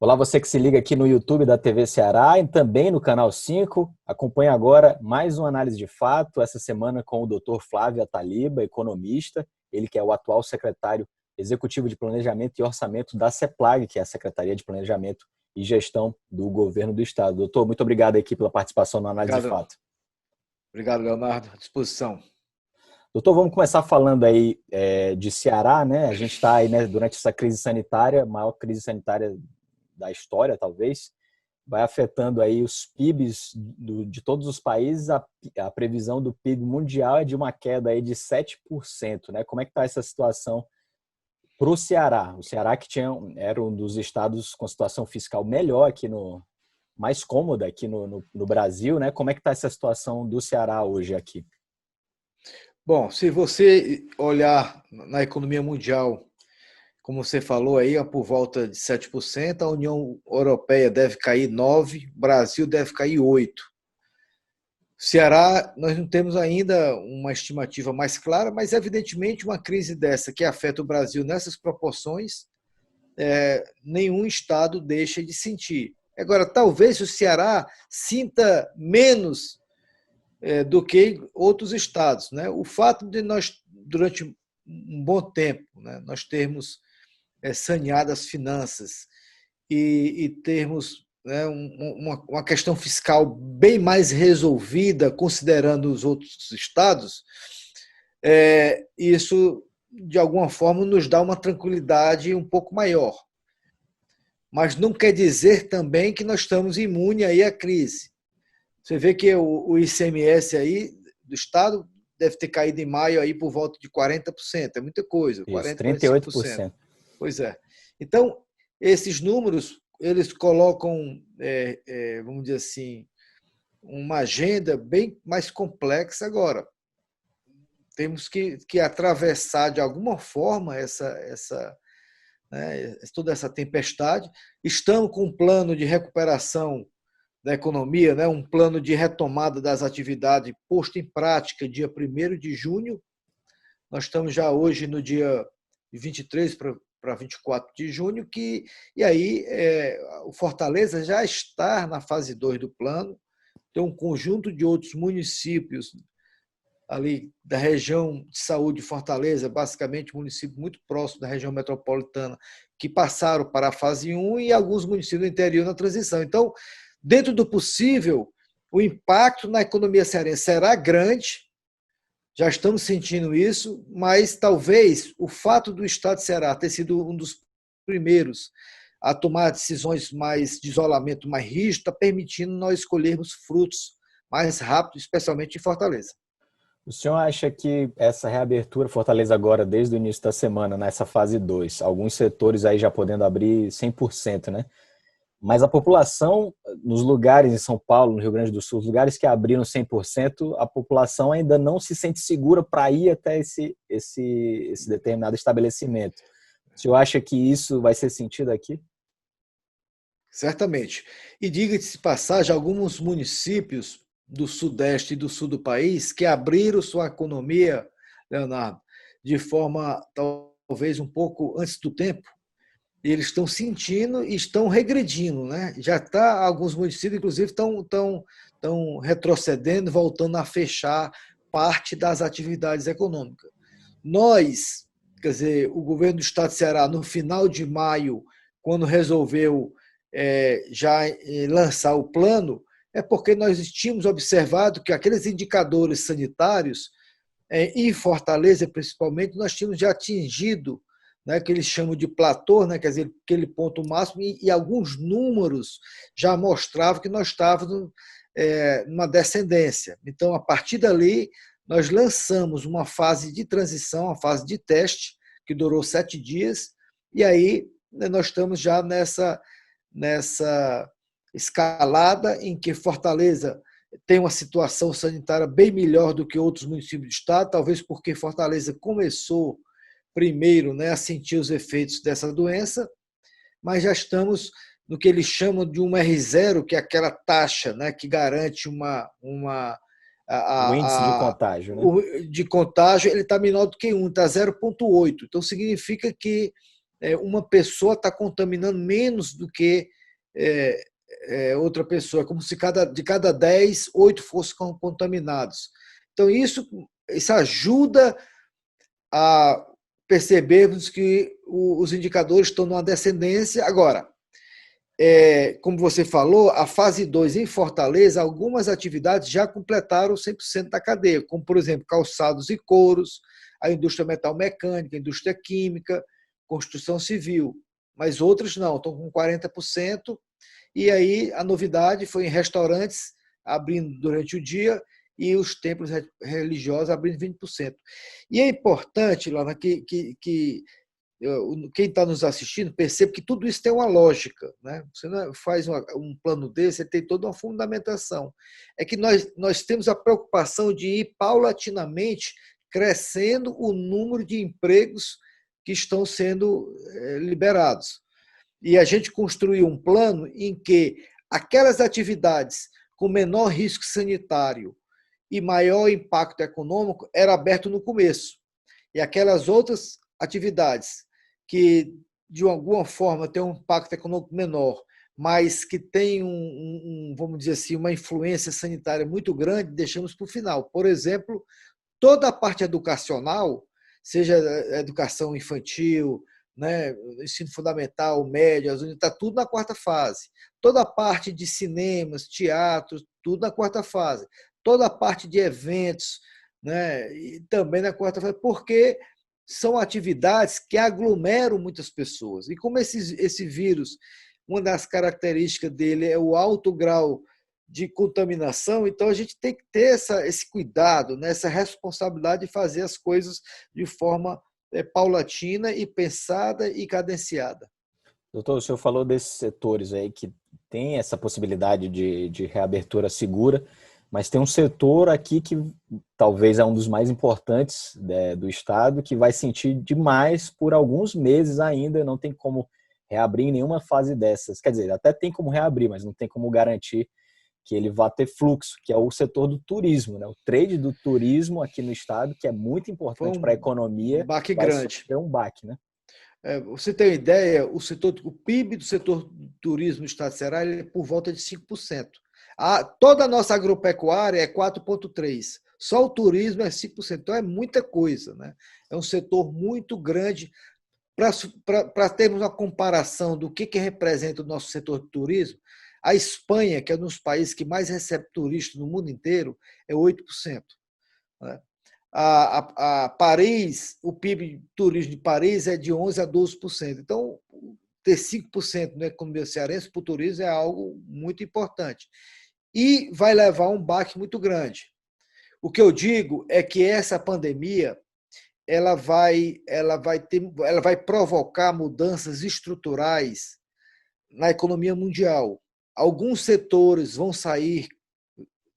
Olá, você que se liga aqui no YouTube da TV Ceará e também no Canal 5. Acompanhe agora mais uma análise de fato, essa semana com o Dr. Flávio Ataliba, economista, ele que é o atual secretário executivo de Planejamento e Orçamento da CEPLAG, que é a Secretaria de Planejamento e Gestão do Governo do Estado. Doutor, muito obrigado aqui pela participação na análise de Obrigado, fato. obrigado, Leonardo. À disposição. Doutor, vamos começar falando aí de Ceará, né? A gente está aí, né, durante essa crise sanitária, maior crise sanitária da história, talvez, vai afetando aí os PIBs de todos os países. A previsão do PIB mundial é de uma queda aí de 7%, né? Como é que está essa situação para o Ceará? O Ceará que era um dos estados com situação fiscal melhor aqui mais cômoda aqui no Brasil, né? Como é que está essa situação do Ceará hoje aqui? Bom, se você olhar na economia mundial, como você falou aí, por volta de 7%, a União Europeia deve cair 9%, o Brasil deve cair 8%. Ceará, nós não temos ainda uma estimativa mais clara, mas evidentemente uma crise dessa que afeta o Brasil nessas proporções, nenhum estado deixa de sentir. Agora, talvez o Ceará sinta menos do que outros estados, né? O fato de nós, durante um bom tempo, né, nós termos saneado as finanças e termos, né, uma questão fiscal bem mais resolvida, considerando os outros estados, isso, de alguma forma, nos dá uma tranquilidade um pouco maior. Mas não quer dizer também que nós estamos imunes aí à crise. Você vê que o ICMS aí do Estado deve ter caído em maio aí por volta de 40%. É muita coisa, Isso, 40%, 45%. 38%. Pois é. Então, esses números, eles colocam, vamos dizer assim, uma agenda bem mais complexa agora. Temos que atravessar, de alguma forma, toda essa tempestade. Estamos com um plano de recuperação da economia, né, um plano de retomada das atividades posto em prática dia 1º de junho. Nós estamos já hoje no dia 23 para 24 de junho, e aí o Fortaleza já está na fase 2 do plano. Tem um conjunto de outros municípios ali da região de saúde de Fortaleza, basicamente município muito próximo da região metropolitana, que passaram para a fase 1 e alguns municípios do interior na transição. Então, dentro do possível, o impacto na economia cearense será grande, já estamos sentindo isso, mas talvez o fato do Estado de Ceará ter sido um dos primeiros a tomar decisões mais de isolamento mais rígido está permitindo nós escolhermos frutos mais rápido, especialmente em Fortaleza. O senhor acha que essa reabertura, Fortaleza agora, desde o início da semana, nessa fase 2, alguns setores aí já podendo abrir 100%, né? Mas a população, nos lugares em São Paulo, no Rio Grande do Sul, os lugares que abriram 100%, a população ainda não se sente segura para ir até esse determinado estabelecimento. O senhor acha que isso vai ser sentido aqui? Certamente. E diga-se de passagem, alguns municípios do sudeste e do sul do país que abriram sua economia, Leonardo, de forma talvez um pouco antes do tempo, eles estão sentindo e estão regredindo, né? Já está, alguns municípios, inclusive, estão retrocedendo, voltando a fechar parte das atividades econômicas. Nós, quer dizer, o governo do Estado de Ceará, no final de maio, quando resolveu já lançar o plano, é porque nós tínhamos observado que aqueles indicadores sanitários, em Fortaleza principalmente, nós tínhamos já atingido, né, que eles chamam de platô, né, quer dizer, aquele ponto máximo, e alguns números já mostravam que nós estávamos numa descendência. Então, a partir dali, nós lançamos uma fase de transição, uma fase de teste, que durou 7 dias, e aí nós estamos já nessa escalada em que Fortaleza tem uma situação sanitária bem melhor do que outros municípios do estado, talvez porque Fortaleza começou primeiro, né, a sentir os efeitos dessa doença, mas já estamos no que eles chamam de um R0, que é aquela taxa, né, que garante O índice de contágio, né? de contágio, ele está menor do que 1, está 0,8. Então, significa que uma pessoa está contaminando menos do que outra pessoa. É como se de cada 10, 8 fossem contaminados. Então, isso ajuda a percebermos que os indicadores estão numa descendência. Agora, como você falou, a fase 2 em Fortaleza, algumas atividades já completaram 100% da cadeia, como, por exemplo, calçados e couros, a indústria metal-mecânica, a indústria química, construção civil. Mas outras não, estão com 40%. E aí a novidade foi em restaurantes abrindo durante o dia e os templos religiosos abrindo 20%. E é importante, Lana, que quem está nos assistindo perceba que tudo isso tem uma lógica. Né? Você não faz um plano desse, ele tem toda uma fundamentação. É que nós temos a preocupação de ir paulatinamente crescendo o número de empregos que estão sendo liberados. E a gente construiu um plano em que aquelas atividades com menor risco sanitário e maior impacto econômico era aberto no começo. E aquelas outras atividades que, de alguma forma, têm um impacto econômico menor, mas que têm, vamos dizer assim, uma influência sanitária muito grande, deixamos para o final. Por exemplo, toda a parte educacional, seja educação infantil, né, ensino fundamental, médio, está tudo na quarta fase. Toda a parte de cinemas, teatros, tudo na quarta fase. Toda a parte de eventos, né, e também na quarta fase, porque são atividades que aglomeram muitas pessoas. E como esse vírus, uma das características dele é o alto grau de contaminação, então a gente tem que ter esse cuidado, né, essa responsabilidade de fazer as coisas de forma paulatina e pensada e cadenciada. Doutor, o senhor falou desses setores aí que tem essa possibilidade de reabertura segura, mas tem um setor aqui que talvez é um dos mais importantes do Estado, que vai sentir demais por alguns meses ainda, não tem como reabrir em nenhuma fase dessas. Quer dizer, até tem como reabrir, mas não tem como garantir que ele vá ter fluxo, que é o setor do turismo, né? O trade do turismo aqui no Estado, que é muito importante para a economia, baque vai grande. sofrer um baque, né? Você tem uma ideia, o PIB do setor do turismo no estado de Ceará é por volta de 5%. Toda a nossa agropecuária é 4,3%. Só o turismo é 5%. Então é muita coisa. Né? É um setor muito grande. Para termos uma comparação do que representa o nosso setor de turismo, a Espanha, que é um dos países que mais recebe turistas no mundo inteiro, é 8%. Né? A Paris, o PIB de turismo de Paris é de 11% a 12%. Então, ter 5% na economia cearense para o turismo é algo muito importante. E vai levar um baque muito grande. O que eu digo é que essa pandemia ela vai provocar mudanças estruturais na economia mundial. Alguns setores vão sair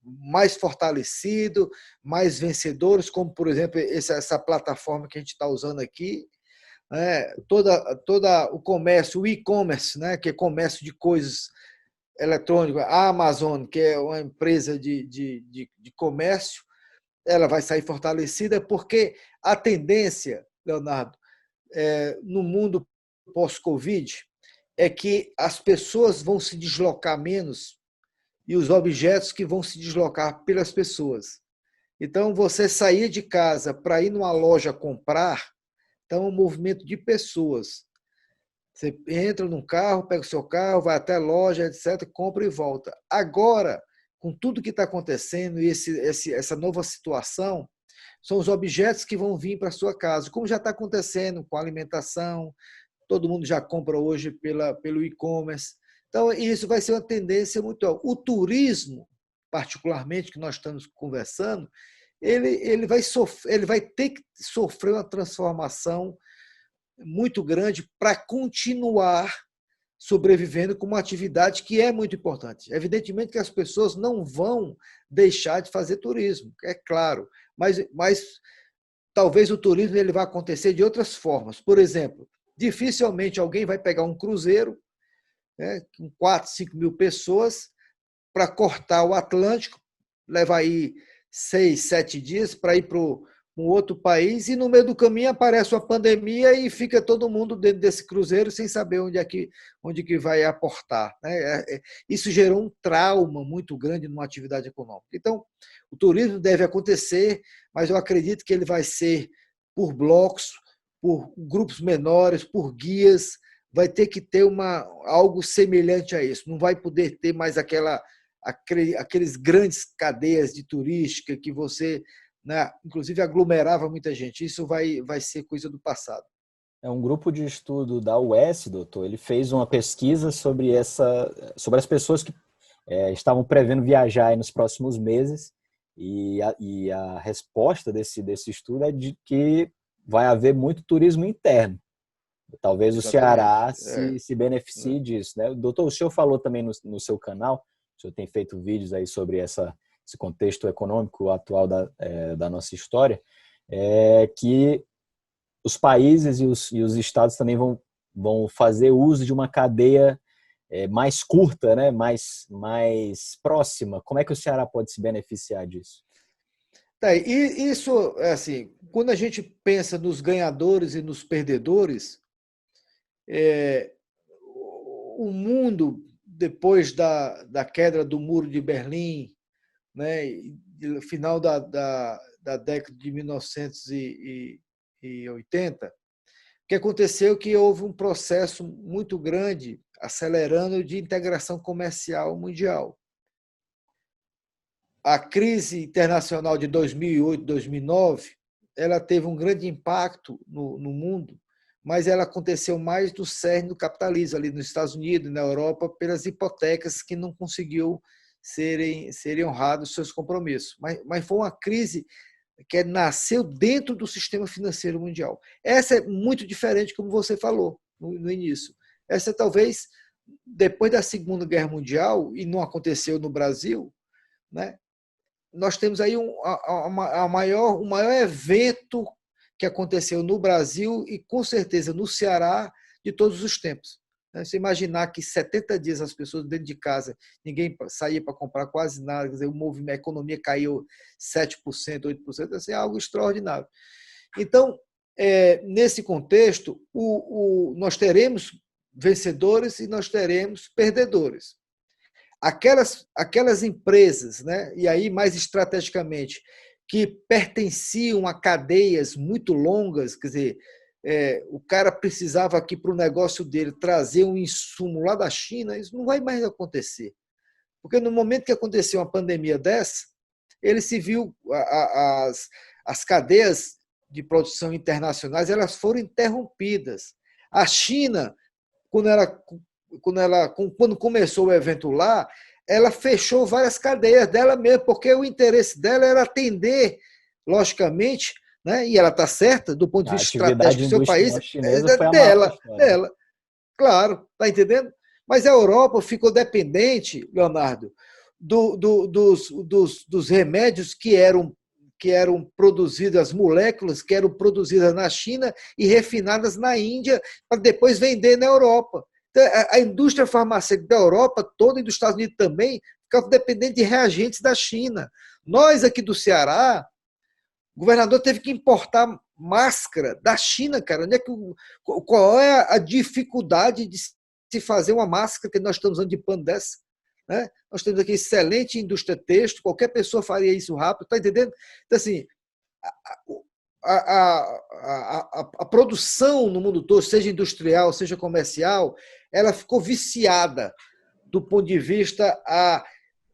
mais fortalecidos, mais vencedores, como, por exemplo, essa plataforma que a gente está usando aqui, né? Toda o comércio, o e-commerce, né? Que é comércio de coisas eletrônicas, a Amazon, que é uma empresa de comércio, ela vai sair fortalecida, porque a tendência, Leonardo, no mundo pós-Covid, é que as pessoas vão se deslocar menos e os objetos que vão se deslocar pelas pessoas. Então, você sair de casa para ir numa loja comprar, então é um movimento de pessoas. Você entra num carro, pega o seu carro, vai até a loja, etc., compra e volta. Agora, com tudo que está acontecendo e essa nova situação, são os objetos que vão vir para a sua casa, como já está acontecendo com a alimentação, todo mundo já compra hoje pelo e-commerce. Então, isso vai ser uma tendência muito alta. O turismo, particularmente, que nós estamos conversando, ele vai ter que sofrer uma transformação muito grande para continuar sobrevivendo com uma atividade que é muito importante. Evidentemente que as pessoas não vão deixar de fazer turismo, é claro, mas talvez o turismo ele vá acontecer de outras formas. Por exemplo, dificilmente alguém vai pegar um cruzeiro, né, com 4, 5 mil pessoas, para cortar o Atlântico, levar aí 6, 7 dias para ir para um outro país, e no meio do caminho aparece uma pandemia e fica todo mundo dentro desse cruzeiro sem saber onde que vai aportar, né? Isso gerou um trauma muito grande numa atividade econômica. Então, o turismo deve acontecer, mas eu acredito que ele vai ser por blocos, por grupos menores, por guias, vai ter que ter algo semelhante a isso. Não vai poder ter mais aqueles grandes cadeias de turística que você, né, inclusive aglomerava muita gente. Isso vai ser coisa do passado. É um grupo de estudo da UES, doutor, ele fez uma pesquisa sobre as pessoas que estavam prevendo viajar aí nos próximos meses, e a resposta desse estudo é de que vai haver muito turismo interno. Talvez o Exatamente. Ceará se beneficie disso, né? Doutor, o senhor falou também no seu canal, o senhor tem feito vídeos aí sobre esse contexto econômico atual da nossa história, que os países e os estados também vão fazer uso de uma cadeia mais curta, né? mais próxima. Como é que o Ceará pode se beneficiar disso? Tá, e isso, assim, quando a gente pensa nos ganhadores e nos perdedores, o mundo, depois da queda do Muro de Berlim, né, no final da década de 1980, o que aconteceu é que houve um processo muito grande, acelerando, de integração comercial mundial. A crise internacional de 2008, 2009, ela teve um grande impacto no mundo, mas ela aconteceu mais do cerne do capitalismo, ali nos Estados Unidos, na Europa, pelas hipotecas que não conseguiu serem honrados seus compromissos. Mas foi uma crise que nasceu dentro do sistema financeiro mundial. Essa é muito diferente, como você falou no início. Essa talvez, depois da Segunda Guerra Mundial, e não aconteceu no Brasil, né? Nós temos aí o maior evento que aconteceu no Brasil e, com certeza, no Ceará de todos os tempos. Você imaginar que 70 dias as pessoas dentro de casa, ninguém saía para comprar quase nada, quer dizer, a economia caiu 7%, 8%, assim, é algo extraordinário. Então, nesse contexto, nós teremos vencedores e nós teremos perdedores. Aquelas empresas, né, e aí mais estrategicamente, que pertenciam a cadeias muito longas, quer dizer, o cara precisava aqui para o negócio dele trazer um insumo lá da China, isso não vai mais acontecer. Porque no momento que aconteceu uma pandemia dessa, ele se viu, as cadeias de produção internacionais, elas foram interrompidas. A China, quando começou o evento lá, ela fechou várias cadeias dela mesmo, porque o interesse dela era atender, logicamente, né, e ela está certa, do ponto de vista estratégico do seu país, chinesa foi a maior da história. dela. Claro, está entendendo? Mas a Europa ficou dependente, Leonardo, dos remédios que eram produzidas, as moléculas que eram produzidas na China e refinadas na Índia, para depois vender na Europa. Então, a indústria farmacêutica da Europa toda e dos Estados Unidos também ficava dependente de reagentes da China. Nós aqui do Ceará, o governador teve que importar máscara da China, cara. Qual é a dificuldade de se fazer uma máscara que nós estamos usando de pano dessa? Né? Nós temos aqui excelente indústria têxtil, qualquer pessoa faria isso rápido, está entendendo? Então, assim, a produção no mundo todo, seja industrial, seja comercial, ela ficou viciada do ponto de vista a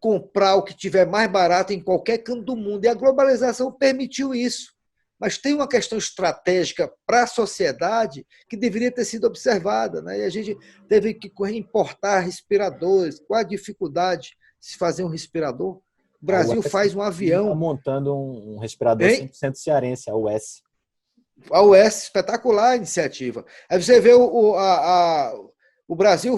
comprar o que tiver mais barato em qualquer canto do mundo. E a globalização permitiu isso. Mas tem uma questão estratégica para a sociedade que deveria ter sido observada, né? E a gente teve que importar respiradores. Qual a dificuldade de se fazer um respirador? O Brasil faz um avião. Está montando um respirador 100% cearense, a UES. A UES, espetacular a iniciativa. Aí você vê o Brasil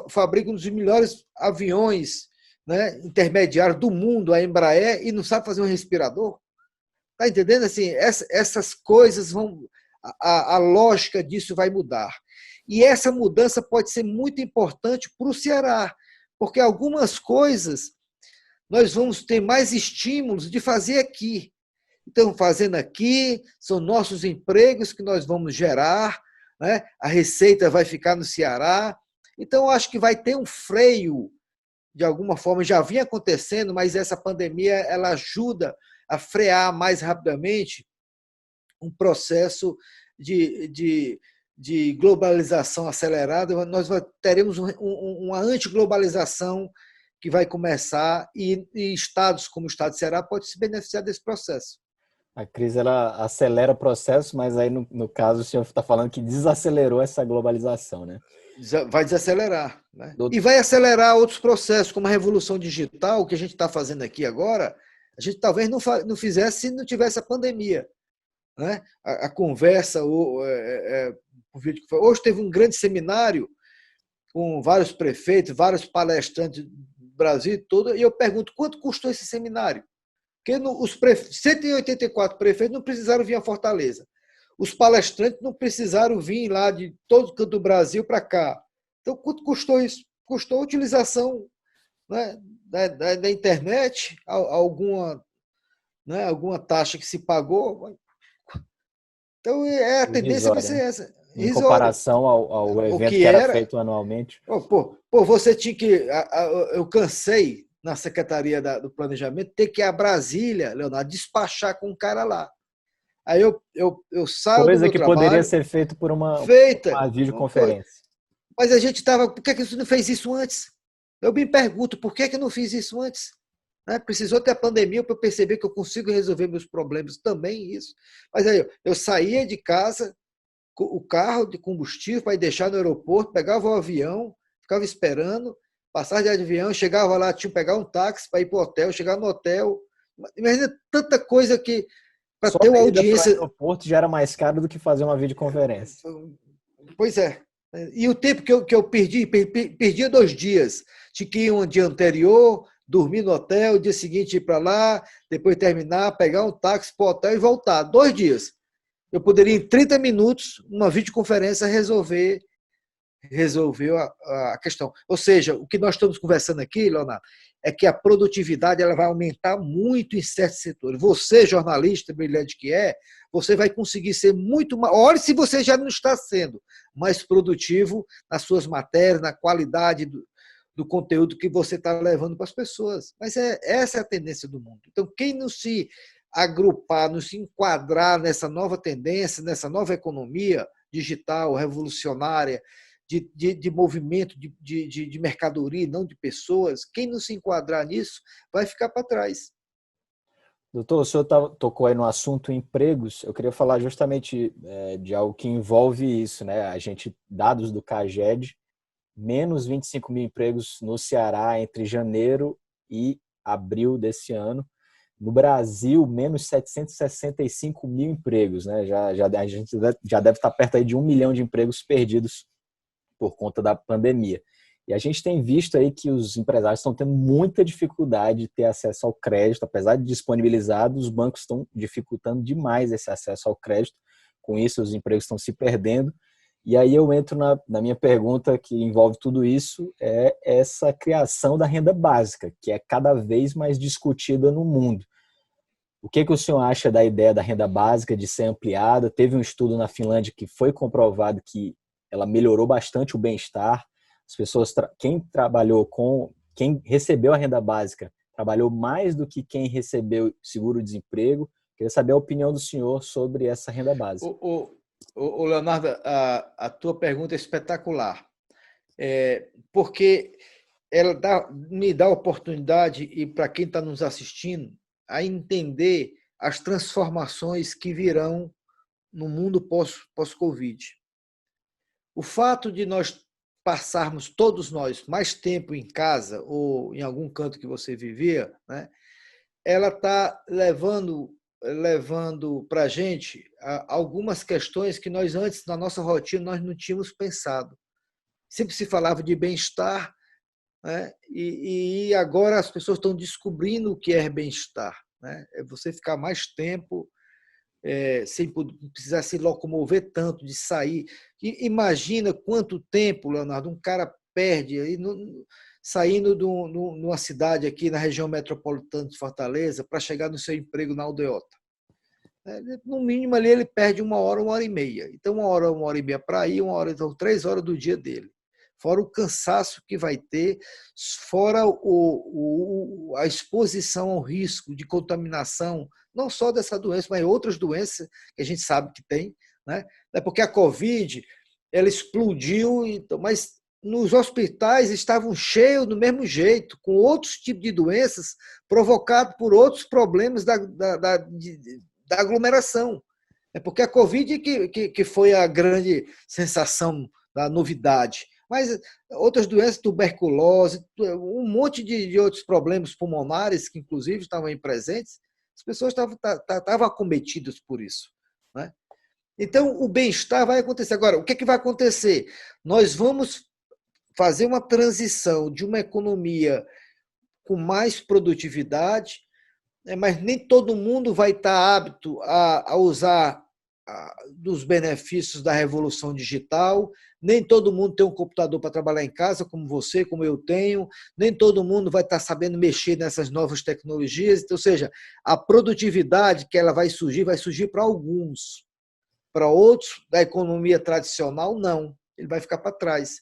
fabrica um dos melhores aviões, né, intermediários do mundo, a Embraer, e não sabe fazer um respirador. Está entendendo? Assim, essas coisas vão. A lógica disso vai mudar. E essa mudança pode ser muito importante para o Ceará, porque algumas coisas nós vamos ter mais estímulos de fazer aqui. estão fazendo aqui, são nossos empregos que nós vamos gerar, né? A receita vai ficar no Ceará. Então, acho que vai ter um freio, de alguma forma, já vinha acontecendo, mas essa pandemia ela ajuda a frear mais rapidamente um processo de globalização acelerada. Nós teremos uma antiglobalização que vai começar e estados como o estado de Ceará pode se beneficiar desse processo. A crise ela acelera o processo, mas aí no caso o senhor está falando que desacelerou essa globalização, né? Vai desacelerar, né? E vai acelerar outros processos, como a revolução digital, que a gente está fazendo aqui agora, a gente talvez não fizesse se não tivesse a pandemia, né? A conversa, o vídeo que foi. Hoje teve um grande seminário com vários prefeitos, vários palestrantes do Brasil todo, e eu pergunto, quanto custou esse seminário? Porque os 184 prefeitos não precisaram vir a Fortaleza. Os palestrantes não precisaram vir lá de todo canto do Brasil para cá. Então, quanto custou isso? Custou a utilização, né, da internet, alguma, né, alguma taxa que se pagou. Então, a tendência vai ser essa. Em comparação ao evento que era feito anualmente. Você tinha que... Eu cansei, na Secretaria do Planejamento, ter que ir a Brasília, Leonardo, despachar com um cara lá. Aí eu saio do meu trabalho... Coisa que poderia ser feito por uma videoconferência. Mas a gente estava... Por que você não fez isso antes? Eu me pergunto, por que eu não fiz isso antes? Né? Precisou ter a pandemia para eu perceber que eu consigo resolver meus problemas também, isso. Mas aí eu saía de casa, o carro de combustível para ir deixar no aeroporto, pegava o avião, ficava esperando, passar de avião, chegava lá, tinha que pegar um táxi para ir para o hotel, chegar no hotel. Imagina tanta coisa que... Para ter uma audiência. O aeroporto já era mais caro do que fazer uma videoconferência. Pois é. E o tempo que eu perdia 2 dias. Tinha que ir um dia anterior, dormir no hotel, o dia seguinte ir para lá, depois terminar, pegar um táxi para o hotel e voltar. 2 dias. Eu poderia, em 30 minutos, numa videoconferência, resolveu a questão. Ou seja, o que nós estamos conversando aqui, Leonardo, é que a produtividade ela vai aumentar muito em certos setores. Você, jornalista brilhante que você vai conseguir ser muito mais... Olha se você já não está sendo mais produtivo nas suas matérias, na qualidade do conteúdo que você está levando para as pessoas. Mas essa é a tendência do mundo. Então, quem não se agrupar, não se enquadrar nessa nova tendência, nessa nova economia digital, revolucionária, de movimento de mercadoria, não de pessoas, quem não se enquadrar nisso vai ficar para trás. Doutor, o senhor tocou aí no assunto empregos. Eu queria falar justamente de algo que envolve isso, né? Dados do CAGED, menos 25 mil empregos no Ceará entre janeiro e abril desse ano. No Brasil, menos 765 mil empregos, né? A gente já deve estar perto aí de 1 milhão de empregos perdidos por conta da pandemia. E a gente tem visto aí que os empresários estão tendo muita dificuldade de ter acesso ao crédito, apesar de disponibilizados, os bancos estão dificultando demais esse acesso ao crédito. Com isso, os empregos estão se perdendo. E aí eu entro na minha pergunta, que envolve tudo isso, é essa criação da renda básica, que é cada vez mais discutida no mundo. O que o senhor acha da ideia da renda básica de ser ampliada? Teve um estudo na Finlândia que foi comprovado que ela melhorou bastante o bem-estar. As pessoas, quem recebeu a renda básica, trabalhou mais do que quem recebeu seguro-desemprego. Queria saber a opinião do senhor sobre essa renda básica. Leonardo, a tua pergunta é espetacular, porque ela me dá a oportunidade, e para quem está nos assistindo, a entender as transformações que virão no mundo pós-Covid. O fato de nós passarmos, todos nós, mais tempo em casa ou em algum canto que você vivia, né, ela está levando para a gente algumas questões que nós antes, na nossa rotina, nós não tínhamos pensado. Sempre se falava de bem-estar, né, e agora as pessoas estão descobrindo o que é bem-estar. Né? É você ficar mais tempo sem precisar se locomover tanto, de sair. Imagina quanto tempo, Leonardo, um cara perde aí saindo de uma cidade aqui na região metropolitana de Fortaleza para chegar no seu emprego na aldeota. No mínimo ali ele perde 1 hora e meia. Então 1 hora e meia para ir, 1 hora, então 3 horas do dia dele. Fora o cansaço que vai ter, fora a exposição ao risco de contaminação, não só dessa doença, mas outras doenças que a gente sabe que tem, né? Porque a Covid, ela explodiu, mas nos hospitais estavam cheios do mesmo jeito, com outros tipos de doenças provocados por outros problemas da aglomeração. É porque a Covid que foi a grande sensação da novidade. Mas outras doenças, tuberculose, um monte de outros problemas pulmonares, que inclusive estavam aí presentes, as pessoas estavam acometidas por isso, né? Então, o bem-estar vai acontecer. Agora, o que vai acontecer? Nós vamos fazer uma transição de uma economia com mais produtividade, mas nem todo mundo vai estar apto a usar dos benefícios da revolução digital, nem todo mundo tem um computador para trabalhar em casa, como você, como eu tenho, nem todo mundo vai estar sabendo mexer nessas novas tecnologias, ou seja, a produtividade que ela vai surgir para alguns, para outros da economia tradicional, não, ele vai ficar para trás.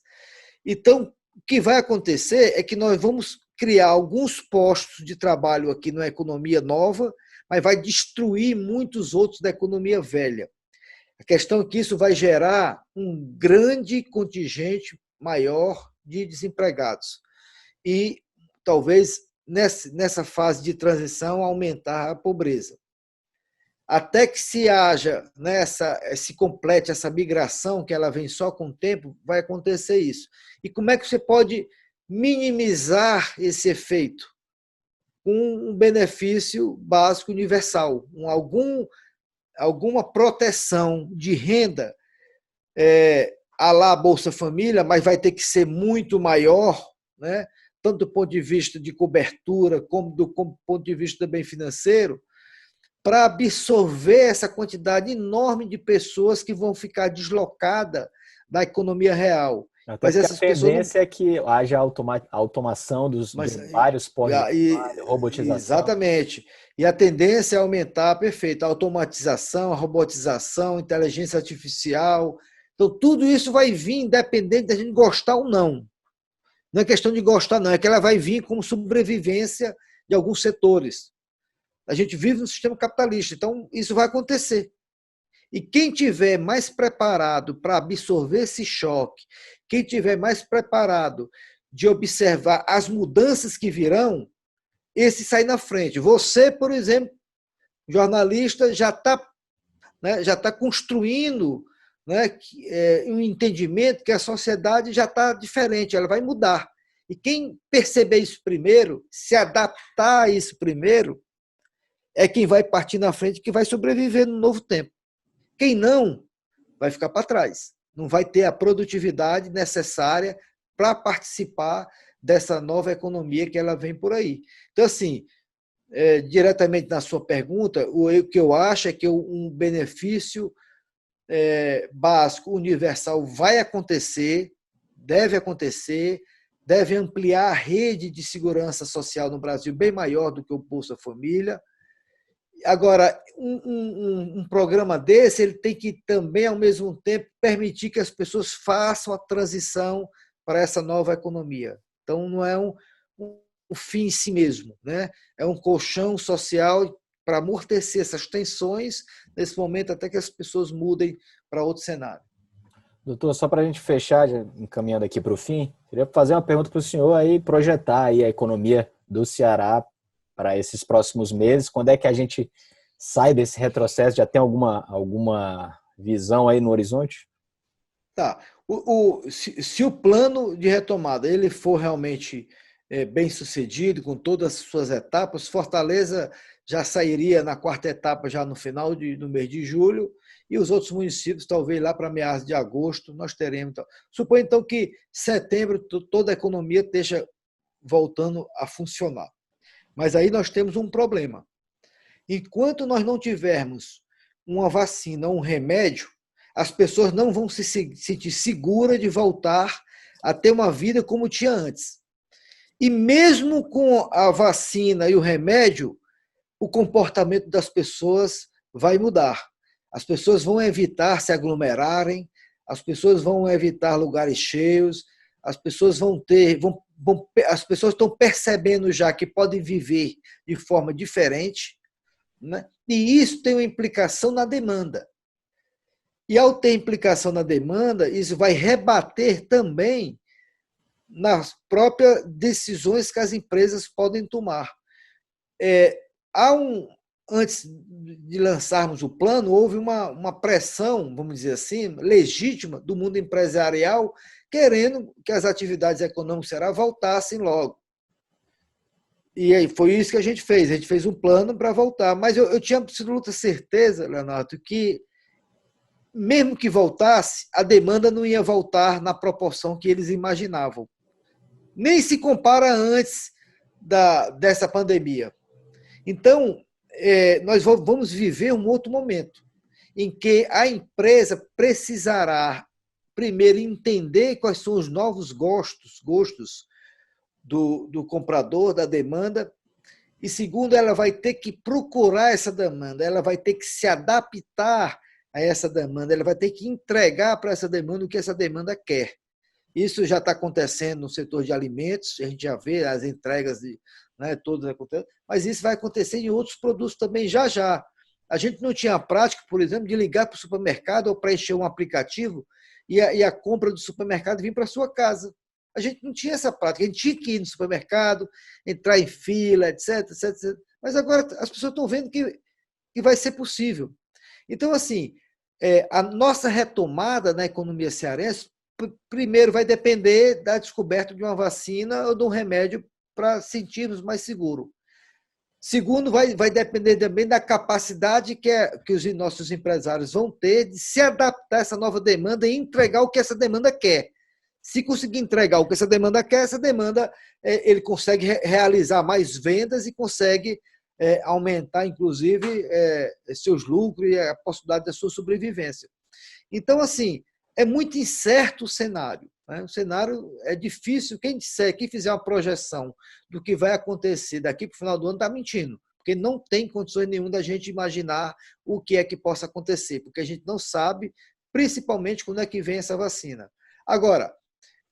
Então, o que vai acontecer é que nós vamos criar alguns postos de trabalho aqui na economia nova, mas vai destruir muitos outros da economia velha. A questão é que isso vai gerar um grande contingente maior de desempregados. E talvez nessa fase de transição aumentar a pobreza. Até que se complete essa migração, que ela vem só com o tempo, vai acontecer isso. E como é que você pode minimizar esse efeito? Com um benefício básico universal, alguma proteção de renda, à la Bolsa Família, mas vai ter que ser muito maior, né? Tanto do ponto de vista de cobertura, como do ponto de vista também financeiro, para absorver essa quantidade enorme de pessoas que vão ficar deslocadas da economia real. Até mas essas a tendência é que haja automação dos vários postos de trabalho, robotização. Exatamente. E a tendência é aumentar, perfeito, a automatização, a robotização, a inteligência artificial. Então, tudo isso vai vir independente da gente gostar ou não. Não é questão de gostar, não. É que ela vai vir como sobrevivência de alguns setores. A gente vive no sistema capitalista, então isso vai acontecer. E quem tiver mais preparado para absorver esse choque, quem tiver mais preparado de observar as mudanças que virão, esse sai na frente. Você, por exemplo, jornalista, já está construindo, né, um entendimento que a sociedade já está diferente, ela vai mudar. E quem perceber isso primeiro, se adaptar a isso primeiro, é quem vai partir na frente, que vai sobreviver no novo tempo. Quem não, vai ficar para trás. Não vai ter a produtividade necessária para participar dessa nova economia que ela vem por aí. Então, assim, diretamente na sua pergunta, o que eu acho é que um benefício básico, universal, vai acontecer, deve ampliar a rede de segurança social no Brasil bem maior do que o Bolsa Família. Agora, um programa desse, ele tem que também, ao mesmo tempo, permitir que as pessoas façam a transição para essa nova economia. Então, não é um fim em si mesmo, né? É um colchão social para amortecer essas tensões, nesse momento, até que as pessoas mudem para outro cenário. Doutor, só para a gente fechar, já encaminhando aqui para o fim, queria fazer uma pergunta para o senhor aí, projetar aí a economia do Ceará para esses próximos meses. Quando é que a gente sai desse retrocesso? Já tem alguma visão aí no horizonte? Tá. Se o plano de retomada ele for realmente bem sucedido, com todas as suas etapas, Fortaleza já sairia na 4ª etapa já no final do mês de julho, e os outros municípios, talvez lá para meados de agosto, nós teremos. Então. Suponho, então, que setembro toda a economia esteja voltando a funcionar. Mas aí nós temos um problema. Enquanto nós não tivermos uma vacina, um remédio, as pessoas não vão se sentir seguras de voltar a ter uma vida como tinha antes. E mesmo com a vacina e o remédio, o comportamento das pessoas vai mudar. As pessoas vão evitar se aglomerarem, as pessoas vão evitar lugares cheios, as pessoas as pessoas estão percebendo já que podem viver de forma diferente, né? E isso tem uma implicação na demanda. E ao ter implicação na demanda, isso vai rebater também nas próprias decisões que as empresas podem tomar. Antes de lançarmos o plano, houve uma pressão, vamos dizer assim, legítima do mundo empresarial, querendo que as atividades econômicas voltassem logo. E aí foi isso que a gente fez um plano para voltar. Mas eu tinha absoluta certeza, Leonardo, que mesmo que voltasse, a demanda não ia voltar na proporção que eles imaginavam. Nem se compara antes dessa pandemia. Então, nós vamos viver um outro momento, em que a empresa precisará, primeiro, entender quais são os novos gostos do comprador, da demanda, e segundo, ela vai ter que procurar essa demanda, ela vai ter que se adaptar a essa demanda, ela vai ter que entregar para essa demanda o que essa demanda quer. Isso já está acontecendo no setor de alimentos, a gente já vê as entregas todas acontecendo, mas isso vai acontecer em outros produtos também já já. A gente não tinha a prática, por exemplo, de ligar para o supermercado ou preencher um aplicativo e a compra do supermercado vir para a sua casa. A gente não tinha essa prática, a gente tinha que ir no supermercado, entrar em fila, etc, etc, etc. Mas agora as pessoas estão vendo que vai ser possível. Então, assim, a nossa retomada na economia cearense, primeiro, vai depender da descoberta de uma vacina ou de um remédio para sentirmos mais seguros. Segundo, vai depender também da capacidade que os nossos empresários vão ter de se adaptar a essa nova demanda e entregar o que essa demanda quer. Se conseguir entregar o que essa demanda quer, essa demanda ele consegue realizar mais vendas e consegue aumentar, inclusive, seus lucros e a possibilidade da sua sobrevivência. Então, assim, é muito incerto o cenário. Né? O cenário é difícil. Quem fizer uma projeção do que vai acontecer daqui para o final do ano está mentindo, porque não tem condições nenhuma da gente imaginar o que é que possa acontecer, porque a gente não sabe, principalmente, quando é que vem essa vacina. Agora,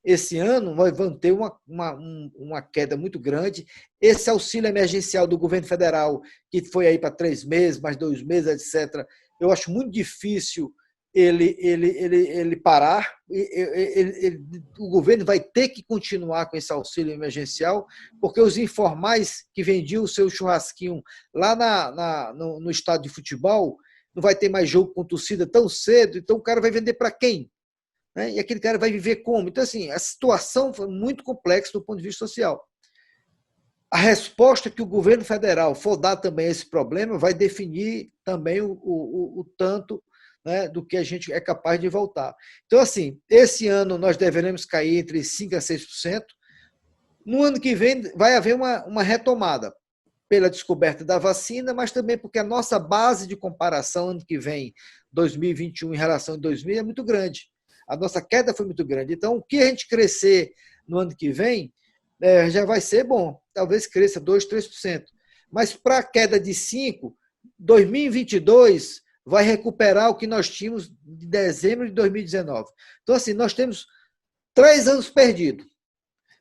esse ano vão ter uma queda muito grande. Esse auxílio emergencial do governo federal, que foi aí para 3 meses, mais 2 meses, etc., eu acho muito difícil ele parar. O governo vai ter que continuar com esse auxílio emergencial, porque os informais que vendiam o seu churrasquinho lá no estádio de futebol, não vai ter mais jogo com torcida tão cedo, então o cara vai vender para quem? E aquele cara vai viver como? Então, assim, a situação foi muito complexa do ponto de vista social. A resposta que o governo federal for dar também a esse problema vai definir também o tanto do que a gente é capaz de voltar. Então, assim, esse ano nós deveremos cair entre 5% a 6%. No ano que vem vai haver uma retomada pela descoberta da vacina, mas também porque a nossa base de comparação ano que vem, 2021, em relação a 2000, é muito grande. A nossa queda foi muito grande. Então, o que a gente crescer no ano que vem já vai ser bom. Talvez cresça 2%, 3%. Mas para a queda de 5%, 2022 vai recuperar o que nós tínhamos de dezembro de 2019. Então, assim, nós temos 3 anos perdidos.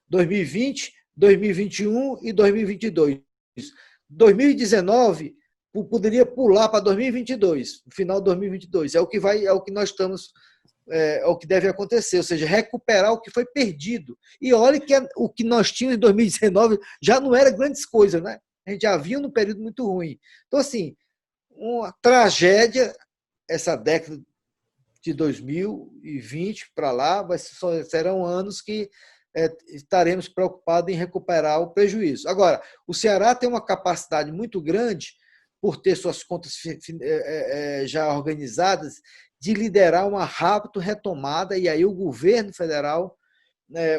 2020, 2021 e 2022. 2019 poderia pular para 2022, no final de 2022. É o que nós estamos... É o que deve acontecer, ou seja, recuperar o que foi perdido. E olha que o que nós tínhamos em 2019 já não era grandes coisas, né? A gente já vinha num período muito ruim. Então, assim, uma tragédia, essa década de 2020 para lá, serão anos que estaremos preocupados em recuperar o prejuízo. Agora, o Ceará tem uma capacidade muito grande, por ter suas contas já organizadas, de liderar uma rápida retomada, e aí o governo federal,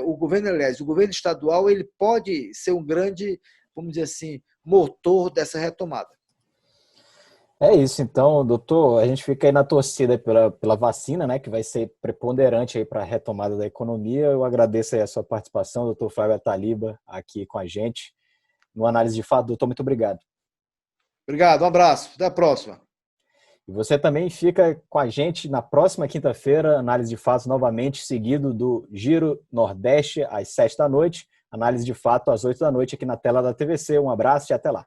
o governo estadual, ele pode ser um grande, vamos dizer assim, motor dessa retomada. É isso, então, doutor, a gente fica aí na torcida pela vacina, né, que vai ser preponderante aí para a retomada da economia. Eu agradeço aí a sua participação, doutor Flávio Ataliba, aqui com a gente no Análise de Fato. Doutor, muito obrigado. Obrigado, um abraço, até a próxima. E você também fica com a gente na próxima quinta-feira, análise de fatos novamente, seguido do Giro Nordeste às 7 da noite, análise de fato às 8 da noite aqui na tela da TVC. Um abraço e até lá.